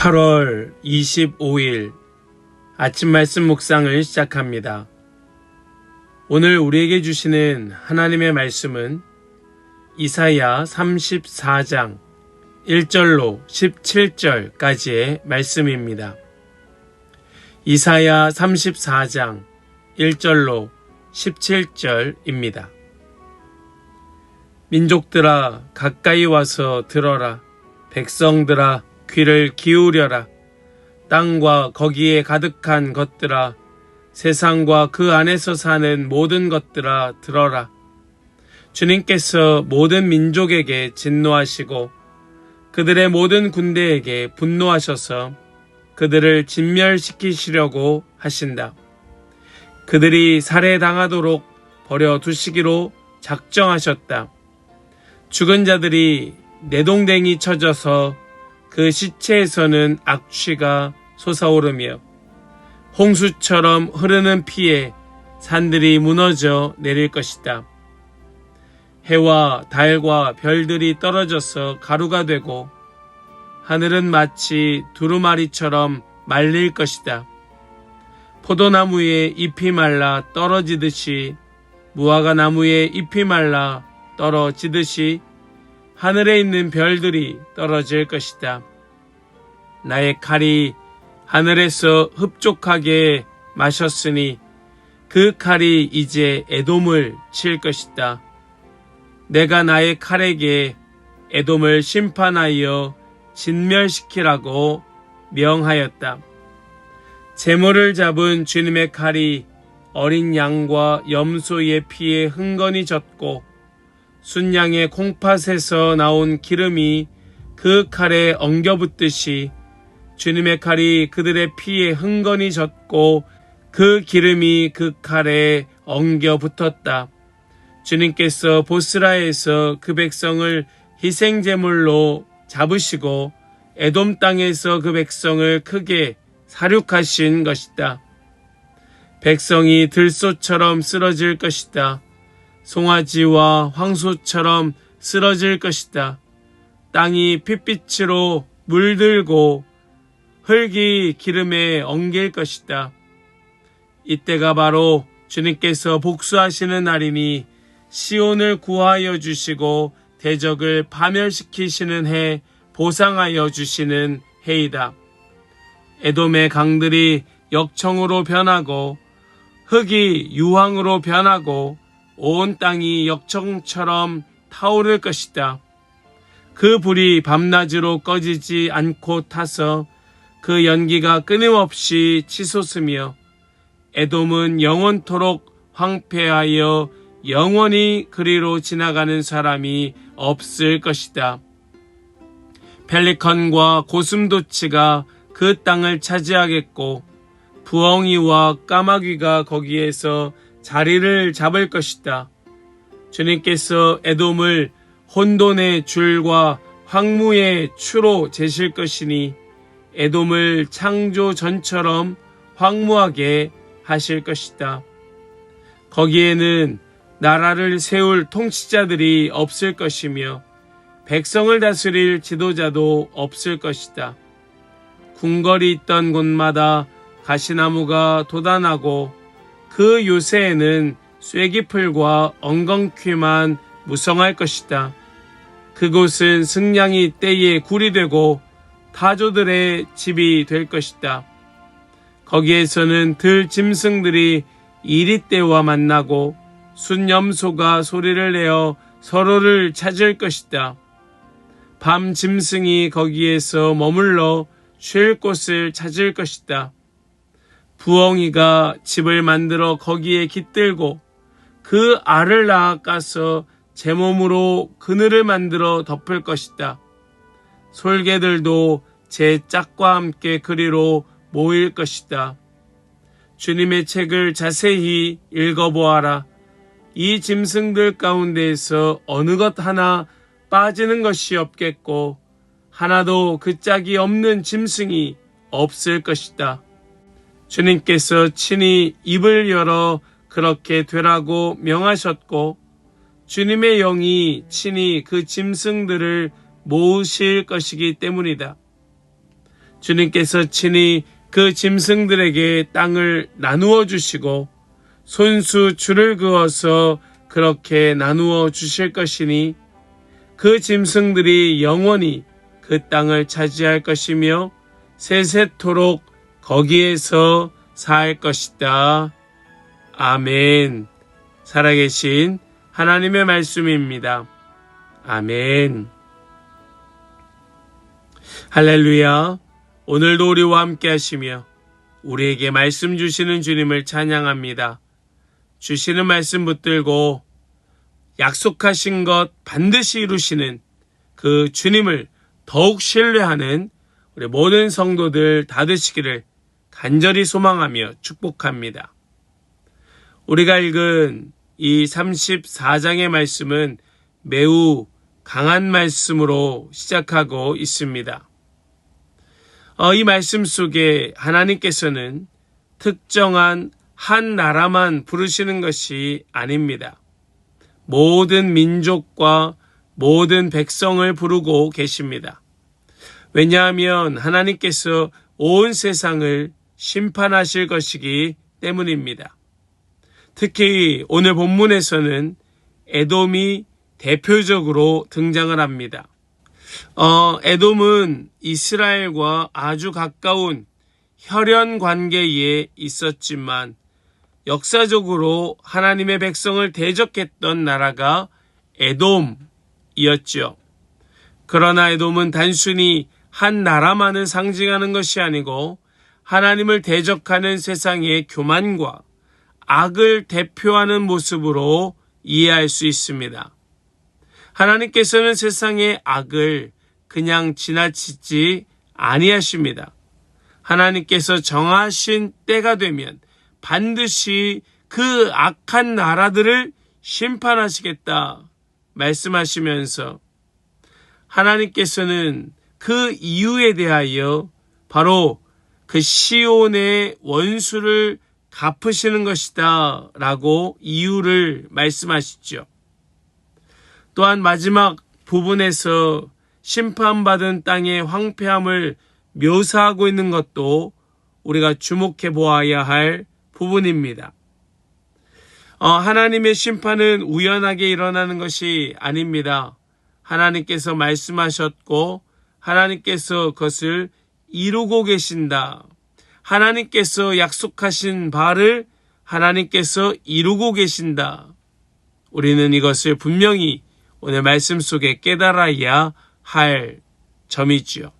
8월 25일 아침 말씀 묵상을 시작합니다. 오늘 우리에게 주시는 하나님의 말씀은 이사야 34장 1절로 17절까지의 말씀입니다. 이사야 34장 1절로 17절입니다. 민족들아 가까이 와서 들어라. 백성들아 귀를 기울여라. 땅과 거기에 가득한 것들아, 세상과 그 안에서 사는 모든 것들아 들어라. 주님께서 모든 민족에게 진노하시고 그들의 모든 군대에게 분노하셔서 그들을 진멸시키시려고 하신다. 그들이 살해당하도록 버려두시기로 작정하셨다. 죽은 자들이 내동댕이 쳐져서 그 시체에서는 악취가 솟아오르며 홍수처럼 흐르는 피에 산들이 무너져 내릴 것이다. 해와 달과 별들이 떨어져서 가루가 되고 하늘은 마치 두루마리처럼 말릴 것이다. 포도나무의 잎이 말라 떨어지듯이, 무화과 나무의 잎이 말라 떨어지듯이 하늘에 있는 별들이 떨어질 것이다. 나의 칼이 하늘에서 흡족하게 마셨으니 그 칼이 이제 에돔을 칠 것이다. 내가 나의 칼에게 에돔을 심판하여 진멸시키라고 명하였다. 제물을 잡은 주님의 칼이 어린 양과 염소의 피에 흥건히 젖고 순양의 콩팥에서 나온 기름이 그 칼에 엉겨붙듯이 주님의 칼이 그들의 피에 흥건히 젖고 그 기름이 그 칼에 엉겨붙었다. 주님께서 보스라에서 그 백성을 희생제물로 잡으시고 에돔 땅에서 그 백성을 크게 살육하신 것이다. 백성이 들소처럼 쓰러질 것이다. 송아지와 황소처럼 쓰러질 것이다. 땅이 핏빛으로 물들고 흙이 기름에 엉길 것이다. 이때가 바로 주님께서 복수하시는 날이니 시온을 구하여 주시고 대적을 파멸시키시는 해, 보상하여 주시는 해이다. 에돔의 강들이 역청으로 변하고 흙이 유황으로 변하고 온 땅이 역청처럼 타오를 것이다. 그 불이 밤낮으로 꺼지지 않고 타서 그 연기가 끊임없이 치솟으며 에돔은 영원토록 황폐하여 영원히 그리로 지나가는 사람이 없을 것이다. 펠리컨과 고슴도치가 그 땅을 차지하겠고 부엉이와 까마귀가 거기에서 자리를 잡을 것이다. 주님께서 에돔을 혼돈의 줄과 황무의 추로 재실 것이니 에돔을 창조 전처럼 황무하게 하실 것이다. 거기에는 나라를 세울 통치자들이 없을 것이며 백성을 다스릴 지도자도 없을 것이다. 궁궐이 있던 곳마다 가시나무가 돋아나고 그 요새에는 쐐기풀과 엉겅퀴만 무성할 것이다. 그곳은 승냥이 떼에 굴이 되고 타조들의 집이 될 것이다. 거기에서는 들 짐승들이 이리떼와 만나고 순염소가 소리를 내어 서로를 찾을 것이다. 밤 짐승이 거기에서 머물러 쉴 곳을 찾을 것이다. 부엉이가 집을 만들어 거기에 깃들고 그 알을 낳아 까서 제 몸으로 그늘을 만들어 덮을 것이다. 솔개들도 제 짝과 함께 그리로 모일 것이다. 주님의 책을 자세히 읽어보아라. 이 짐승들 가운데에서 어느 것 하나 빠지는 것이 없겠고 하나도 그 짝이 없는 짐승이 없을 것이다. 주님께서 친히 입을 열어 그렇게 되라고 명하셨고 주님의 영이 친히 그 짐승들을 모으실 것이기 때문이다. 주님께서 친히 그 짐승들에게 땅을 나누어 주시고 손수 줄을 그어서 그렇게 나누어 주실 것이니 그 짐승들이 영원히 그 땅을 차지할 것이며 세세토록 거기에서 살 것이다. 아멘. 살아계신 하나님의 말씀입니다. 아멘. 할렐루야. 오늘도 우리와 함께 하시며 우리에게 말씀 주시는 주님을 찬양합니다. 주시는 말씀 붙들고 약속하신 것 반드시 이루시는 그 주님을 더욱 신뢰하는 우리 모든 성도들 다 되시기를 간절히 소망하며 축복합니다. 우리가 읽은 이 34장의 말씀은 매우 강한 말씀으로 시작하고 있습니다. 이 말씀 속에 하나님께서는 특정한 한 나라만 부르시는 것이 아닙니다. 모든 민족과 모든 백성을 부르고 계십니다. 왜냐하면 하나님께서 온 세상을 심판하실 것이기 때문입니다. 특히 오늘 본문에서는 에돔이 대표적으로 등장을 합니다. 에돔은 이스라엘과 아주 가까운 혈연 관계에 있었지만 역사적으로 하나님의 백성을 대적했던 나라가 에돔이었죠. 그러나 에돔은 단순히 한 나라만을 상징하는 것이 아니고 하나님을 대적하는 세상의 교만과 악을 대표하는 모습으로 이해할 수 있습니다. 하나님께서는 세상의 악을 그냥 지나치지 아니하십니다. 하나님께서 정하신 때가 되면 반드시 그 악한 나라들을 심판하시겠다 말씀하시면서 하나님께서는 그 이유에 대하여 바로 그 시온의 원수를 갚으시는 것이다 라고 이유를 말씀하시죠. 또한 마지막 부분에서 심판받은 땅의 황폐함을 묘사하고 있는 것도 우리가 주목해 보아야 할 부분입니다. 하나님의 심판은 우연하게 일어나는 것이 아닙니다. 하나님께서 말씀하셨고 하나님께서 그것을 이루고 계신다. 하나님께서 약속하신 바를 하나님께서 이루고 계신다. 우리는 이것을 분명히 오늘 말씀 속에 깨달아야 할 점이지요.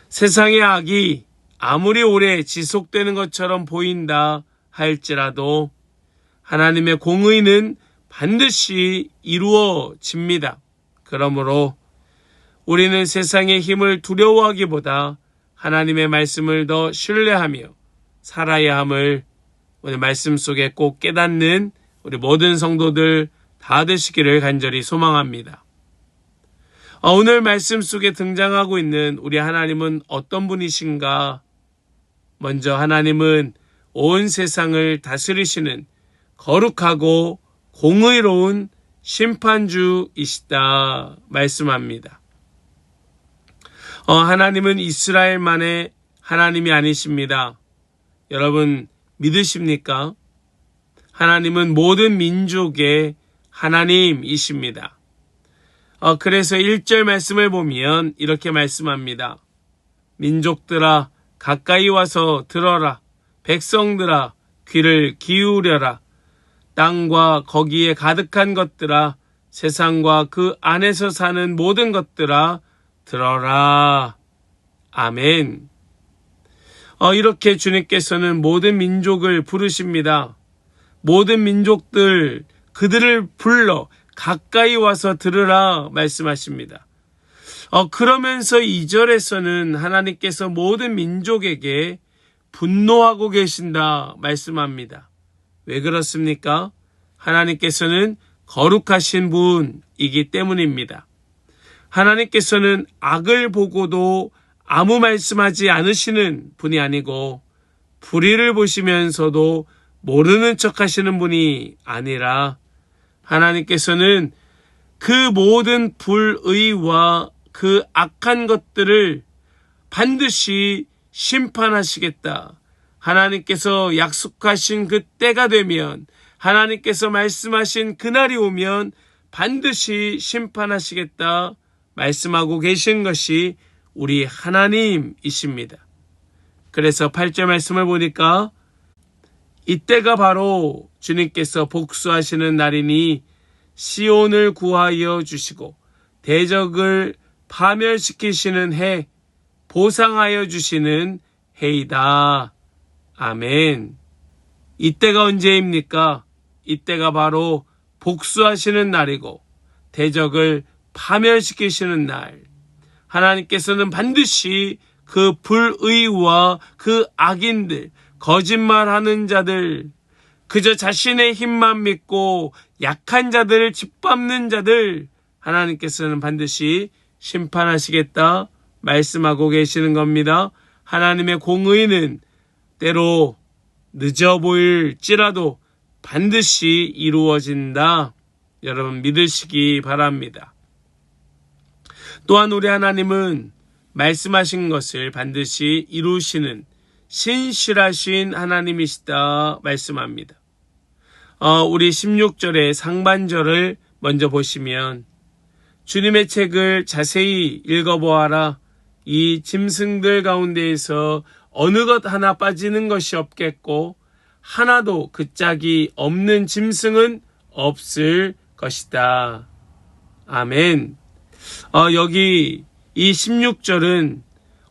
세상의 악이 아무리 오래 지속되는 것처럼 보인다 할지라도 하나님의 공의는 반드시 이루어집니다. 그러므로 우리는 세상의 힘을 두려워하기보다 하나님의 말씀을 더 신뢰하며 살아야 함을 오늘 말씀 속에 꼭 깨닫는 우리 모든 성도들 다 되시기를 간절히 소망합니다. 오늘 말씀 속에 등장하고 있는 우리 하나님은 어떤 분이신가? 먼저 하나님은 온 세상을 다스리시는 거룩하고 공의로운 심판주이시다 말씀합니다. 하나님은 이스라엘만의 하나님이 아니십니다. 여러분 믿으십니까? 하나님은 모든 민족의 하나님이십니다. 그래서 1절 말씀을 보면 이렇게 말씀합니다. 민족들아 가까이 와서 들어라. 백성들아 귀를 기울여라. 땅과 거기에 가득한 것들아 세상과 그 안에서 사는 모든 것들아 들어라. 아멘. 이렇게 주님께서는 모든 민족을 부르십니다. 모든 민족들 그들을 불러 가까이 와서 들으라 말씀하십니다. 그러면서 2절에서는 하나님께서 모든 민족에게 분노하고 계신다 말씀합니다. 왜 그렇습니까? 하나님께서는 거룩하신 분이기 때문입니다. 하나님께서는 악을 보고도 아무 말씀하지 않으시는 분이 아니고 불의를 보시면서도 모르는 척 하시는 분이 아니라 하나님께서는 그 모든 불의와 그 악한 것들을 반드시 심판하시겠다. 하나님께서 약속하신 그 때가 되면, 하나님께서 말씀하신 그날이 오면 반드시 심판하시겠다 말씀하고 계신 것이 우리 하나님이십니다. 그래서 8절 말씀을 보니까 이때가 바로 주님께서 복수하시는 날이니 시온을 구하여 주시고 대적을 파멸시키시는 해, 보상하여 주시는 해이다. 아멘. 이때가 언제입니까? 이때가 바로 복수하시는 날이고 대적을 파멸시키시는 날. 하나님께서는 반드시 그 불의와 그 악인들, 거짓말하는 자들, 그저 자신의 힘만 믿고 약한 자들을 짓밟는 자들, 하나님께서는 반드시 심판하시겠다 말씀하고 계시는 겁니다. 하나님의 공의는 때로 늦어 보일지라도 반드시 이루어진다. 여러분 믿으시기 바랍니다. 또한 우리 하나님은 말씀하신 것을 반드시 이루시는 신실하신 하나님이시다 말씀합니다. 우리 16절의 상반절을 먼저 보시면 주님의 책을 자세히 읽어보아라. 이 짐승들 가운데에서 어느 것 하나 빠지는 것이 없겠고 하나도 그 짝이 없는 짐승은 없을 것이다. 아멘. 여기 이 16절은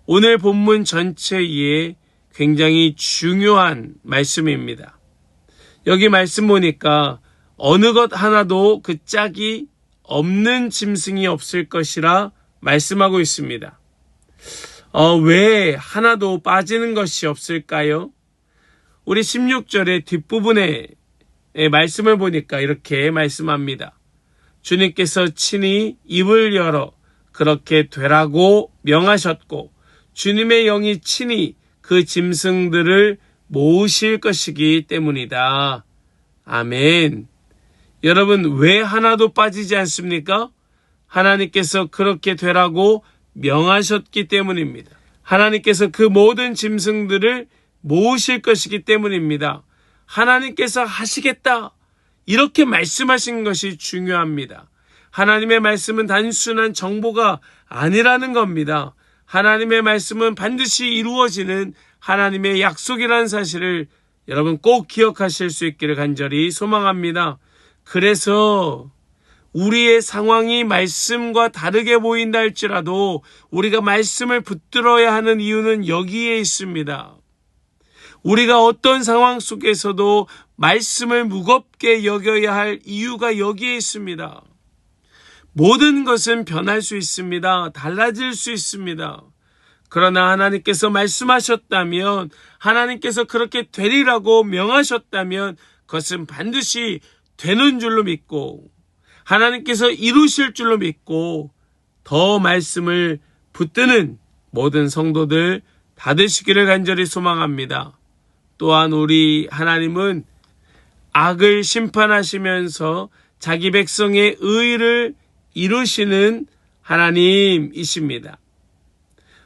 오늘 본문 전체에 굉장히 중요한 말씀입니다. 여기 말씀 보니까 어느 것 하나도 그 짝이 없는 짐승이 없을 것이라 말씀하고 있습니다. 왜 하나도 빠지는 것이 없을까요? 우리 16절의 뒷부분에 말씀을 보니까 이렇게 말씀합니다. 주님께서 친히 입을 열어 그렇게 되라고 명하셨고 주님의 영이 친히 그 짐승들을 모으실 것이기 때문이다. 아멘. 여러분 왜 하나도 빠지지 않습니까? 하나님께서 그렇게 되라고 명하셨기 때문입니다. 하나님께서 그 모든 짐승들을 모으실 것이기 때문입니다. 하나님께서 하시겠다 이렇게 말씀하신 것이 중요합니다. 하나님의 말씀은 단순한 정보가 아니라는 겁니다. 하나님의 말씀은 반드시 이루어지는 하나님의 약속이라는 사실을 여러분 꼭 기억하실 수 있기를 간절히 소망합니다. 그래서 우리의 상황이 말씀과 다르게 보인다 할지라도 우리가 말씀을 붙들어야 하는 이유는 여기에 있습니다. 우리가 어떤 상황 속에서도 말씀을 무겁게 여겨야 할 이유가 여기에 있습니다. 모든 것은 변할 수 있습니다. 달라질 수 있습니다. 그러나 하나님께서 말씀하셨다면, 하나님께서 그렇게 되리라고 명하셨다면 그것은 반드시 되는 줄로 믿고 하나님께서 이루실 줄로 믿고 더 말씀을 붙드는 모든 성도들 다 되시기를 간절히 소망합니다. 또한 우리 하나님은 악을 심판하시면서 자기 백성의 의를 이루시는 하나님이십니다.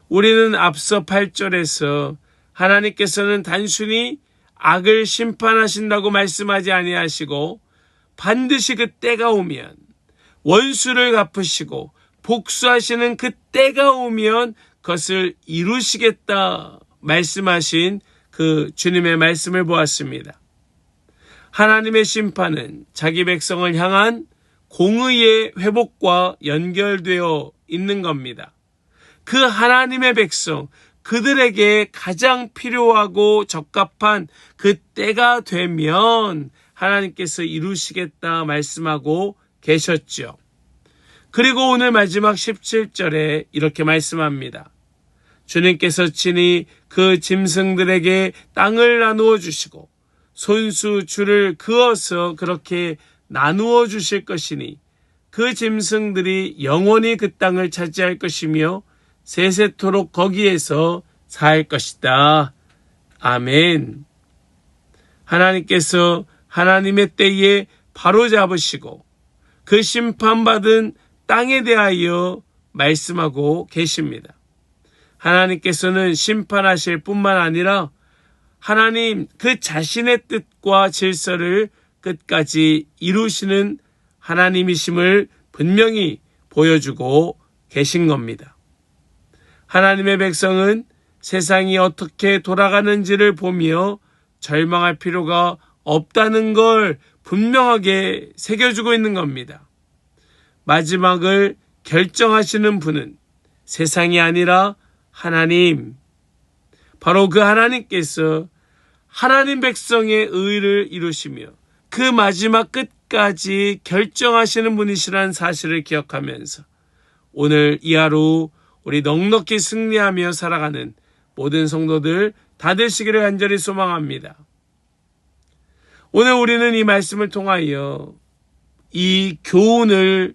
우리는 앞서 8절에서 하나님께서는 단순히 악을 심판하신다고 말씀하지 아니하시고 반드시 그 때가 오면 원수를 갚으시고 복수하시는 그 때가 오면 그것을 이루시겠다 말씀하신 그 주님의 말씀을 보았습니다. 하나님의 심판은 자기 백성을 향한 공의의 회복과 연결되어 있는 겁니다. 그 하나님의 백성, 그들에게 가장 필요하고 적합한 그 때가 되면 하나님께서 이루시겠다 말씀하고 계셨죠. 그리고 오늘 마지막 17절에 이렇게 말씀합니다. 주님께서 친히 그 짐승들에게 땅을 나누어 주시고 손수 줄을 그어서 그렇게 나누어 주실 것이니 그 짐승들이 영원히 그 땅을 차지할 것이며 세세토록 거기에서 살 것이다. 아멘. 하나님께서 하나님의 때에 바로잡으시고 그 심판받은 땅에 대하여 말씀하고 계십니다. 하나님께서는 심판하실 뿐만 아니라 하나님 그 자신의 뜻과 질서를 끝까지 이루시는 하나님이심을 분명히 보여주고 계신 겁니다. 하나님의 백성은 세상이 어떻게 돌아가는지를 보며 절망할 필요가 없다는 걸 분명하게 새겨주고 있는 겁니다. 마지막을 결정하시는 분은 세상이 아니라 하나님, 바로 그 하나님께서 하나님 백성의 의를 이루시며 그 마지막 끝까지 결정하시는 분이시라는 사실을 기억하면서 오늘 이 하루 우리 넉넉히 승리하며 살아가는 모든 성도들 다 되시기를 간절히 소망합니다. 오늘 우리는 이 말씀을 통하여 이 교훈을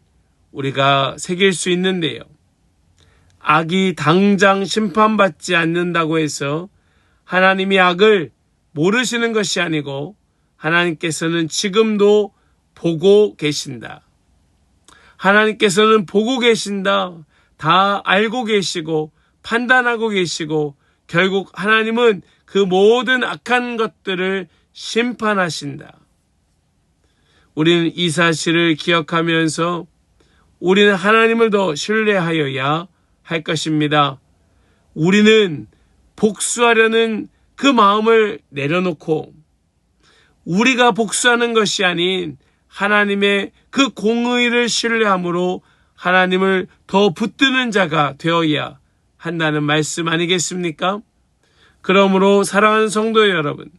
우리가 새길 수 있는데요. 악이 당장 심판받지 않는다고 해서 하나님이 악을 모르시는 것이 아니고 하나님께서는 지금도 보고 계신다. 하나님께서는 보고 계신다. 다 알고 계시고 판단하고 계시고 결국 하나님은 그 모든 악한 것들을 심판하신다. 우리는 이 사실을 기억하면서 우리는 하나님을 더 신뢰하여야 할 것입니다. 우리는 복수하려는 그 마음을 내려놓고 우리가 복수하는 것이 아닌 하나님의 그 공의를 신뢰함으로 하나님을 더 붙드는 자가 되어야 한다는 말씀 아니겠습니까? 그러므로 사랑하는 성도 여러분,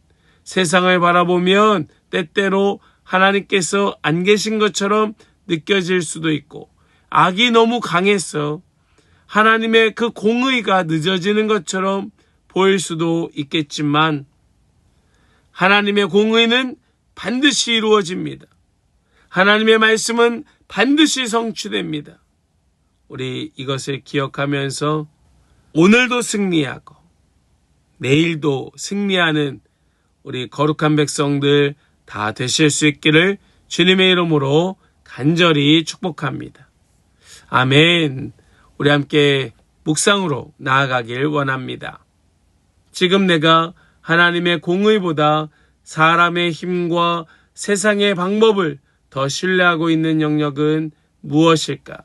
세상을 바라보면 때때로 하나님께서 안 계신 것처럼 느껴질 수도 있고 악이 너무 강해서 하나님의 그 공의가 늦어지는 것처럼 보일 수도 있겠지만 하나님의 공의는 반드시 이루어집니다. 하나님의 말씀은 반드시 성취됩니다. 우리 이것을 기억하면서 오늘도 승리하고 내일도 승리하는 우리 거룩한 백성들 다 되실 수 있기를 주님의 이름으로 간절히 축복합니다. 아멘. 우리 함께 묵상으로 나아가길 원합니다. 지금 내가 하나님의 공의보다 사람의 힘과 세상의 방법을 더 신뢰하고 있는 영역은 무엇일까?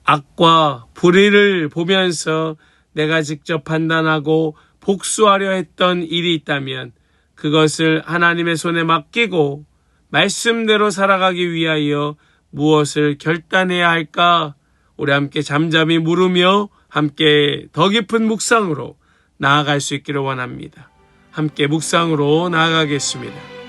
악과 불의를 보면서 내가 직접 판단하고 복수하려 했던 일이 있다면 그것을 하나님의 손에 맡기고 말씀대로 살아가기 위하여 무엇을 결단해야 할까? 우리 함께 잠잠히 물으며 함께 더 깊은 묵상으로 나아갈 수 있기를 원합니다. 함께 묵상으로 나아가겠습니다.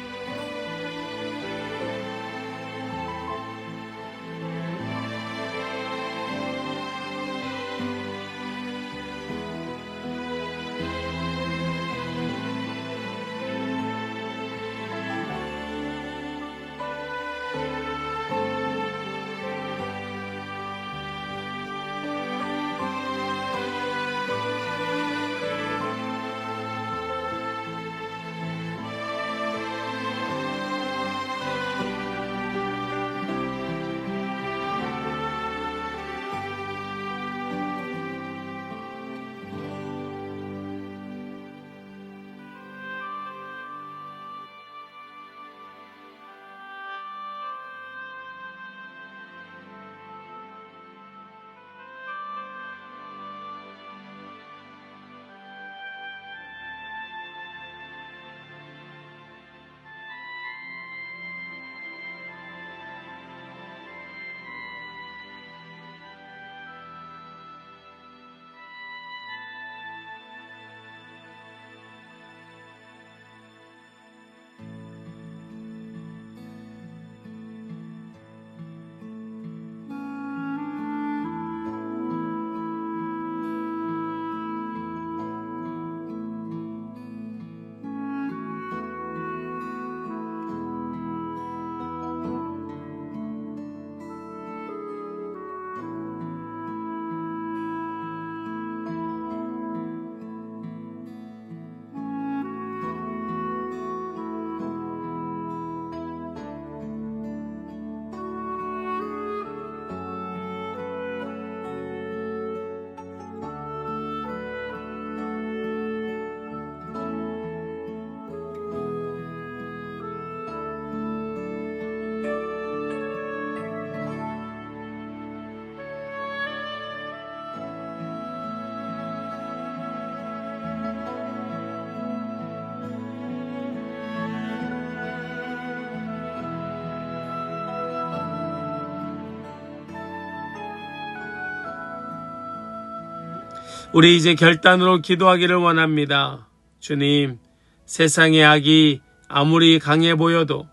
우리 이제 결단으로 기도하기를 원합니다. 주님, 세상의 악이 아무리 강해 보여도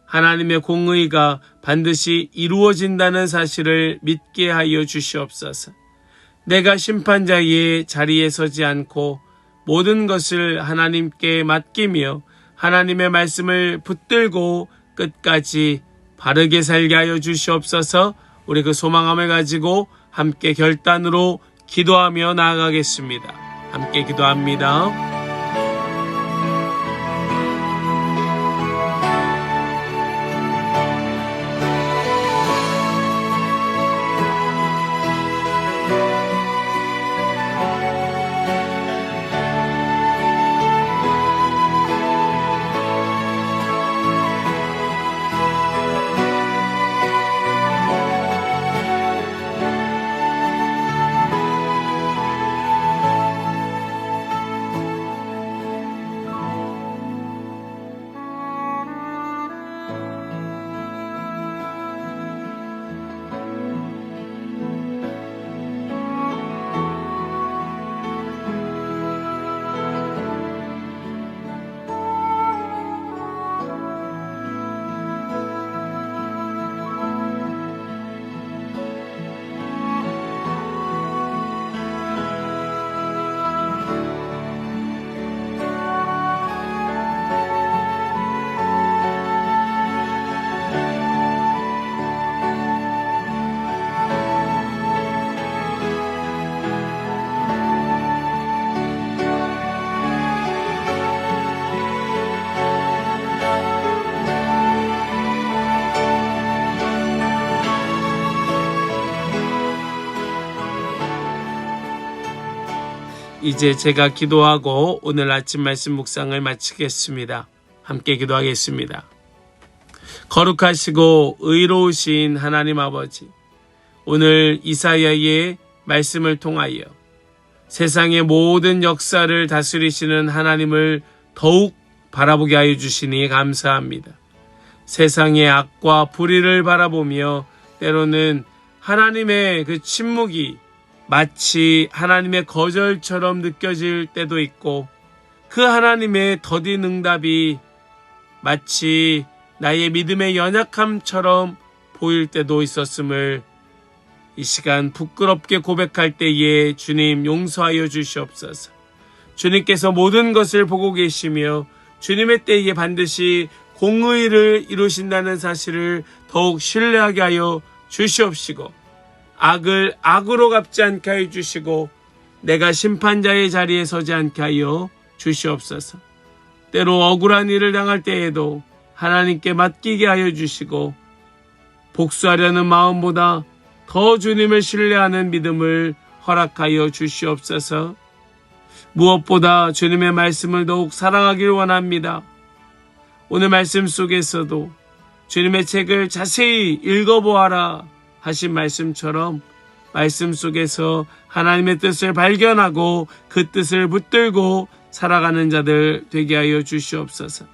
하나님의 공의가 반드시 이루어진다는 사실을 믿게 하여 주시옵소서. 내가 심판자의 자리에 서지 않고 모든 것을 하나님께 맡기며 하나님의 말씀을 붙들고 끝까지 바르게 살게 하여 주시옵소서. 우리 그 소망함을 가지고 함께 결단으로 기도하며 나아가겠습니다. 함께 기도합니다. 이제 제가 기도하고 오늘 아침 말씀 묵상을 마치겠습니다. 함께 기도하겠습니다. 거룩하시고 의로우신 하나님 아버지, 오늘 이사야의 말씀을 통하여 세상의 모든 역사를 다스리시는 하나님을 더욱 바라보게 하여 주시니 감사합니다. 세상의 악과 불의를 바라보며 때로는 하나님의 그 침묵이 마치 하나님의 거절처럼 느껴질 때도 있고, 그 하나님의 더딘 응답이 마치 나의 믿음의 연약함처럼 보일 때도 있었음을 이 시간 부끄럽게 고백할 때에 주님 용서하여 주시옵소서. 주님께서 모든 것을 보고 계시며 주님의 때에 반드시 공의를 이루신다는 사실을 더욱 신뢰하게 하여 주시옵시고, 악을 악으로 갚지 않게 하여 주시고 내가 심판자의 자리에 서지 않게 하여 주시옵소서. 때로 억울한 일을 당할 때에도 하나님께 맡기게 하여 주시고 복수하려는 마음보다 더 주님을 신뢰하는 믿음을 허락하여 주시옵소서. 무엇보다 주님의 말씀을 더욱 사랑하길 원합니다. 오늘 말씀 속에서도 주님의 책을 자세히 읽어보아라 하신 말씀처럼 말씀 속에서 하나님의 뜻을 발견하고 그 뜻을 붙들고 살아가는 자들 되게 하여 주시옵소서.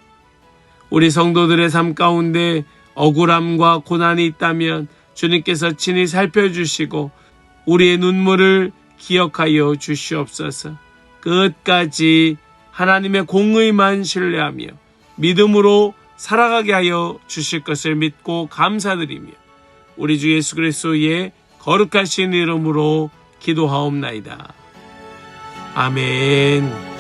우리 성도들의 삶 가운데 억울함과 고난이 있다면 주님께서 친히 살펴주시고 우리의 눈물을 기억하여 주시옵소서. 끝까지 하나님의 공의만 신뢰하며 믿음으로 살아가게 하여 주실 것을 믿고 감사드리며 우리 주 예수 그리스도의 거룩하신 이름으로 기도하옵나이다. 아멘.